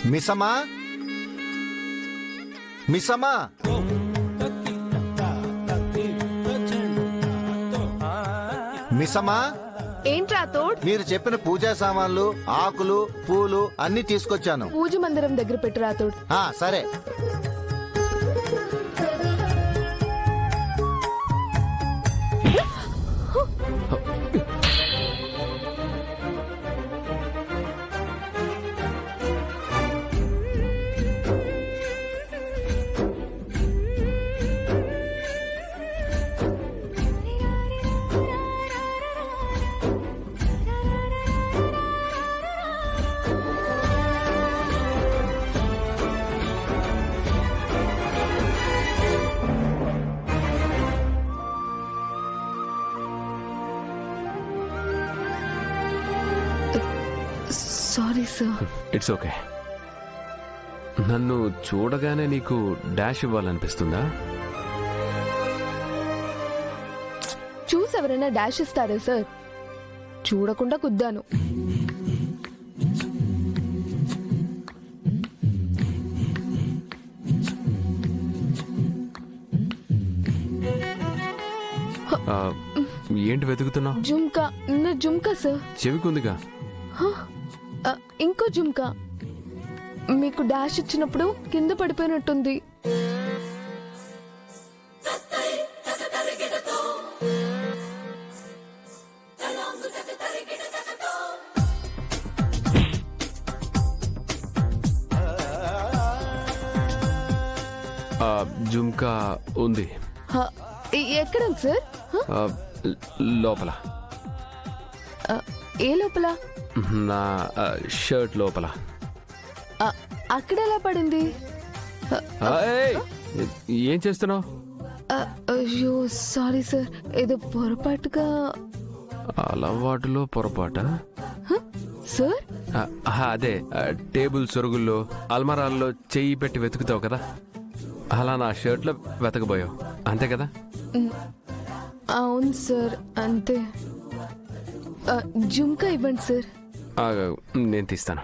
మిస్సమ్మా, మిస్సమ్మా, మిస్సమ్మా. ఏంట్రా తోడ్? మీరు చెప్పిన పూజా సామాన్లు, ఆకులు, పూలు అన్ని తీసుకొచ్చాను. పూజ మందిరం దగ్గర పెట్టు రాతోడ్. సరే. Sorry sir. It's okay. నన్ను చూడగానే నీకు డాష్ ఇవ్వాలనిపిస్తుందా? చూసి ఎవరైనా డాష్ ఇస్తారా సార్? చూడకుండా కుద్దాను. ఏంటి వెతుకుతున్నావు? జుమ్కా, నా జుమ్కా సార్. చెవికుందిగా. ఇంకో జుమ్కా మీకు డాష్ ఇచ్చినప్పుడు కింద పడిపోయినట్టుంది. జుమ్కా ఉంది. ఎక్కడ సార్? లోపల. ఏ లోపల? నా షర్ట్ లోపల. అక్కడ ఎలా పడింది? ఏం చేస్తున్నావు? అయ్యో సారీ సార్, ఏదో పొరపాటుగా. అలవాటులో పొరపాట సార్? అదే టేబుల్ సొరుగుల్లో, అల్మారాల్లో చెయ్యి పెట్టి వెతుకుతావు కదా, అలా నా షర్ట్ లో వెతకబోయావు అంతే కదా? అవును సార్, అంతే. జుమ్కా ఇవ్వండి సార్. నేను తీస్తాను.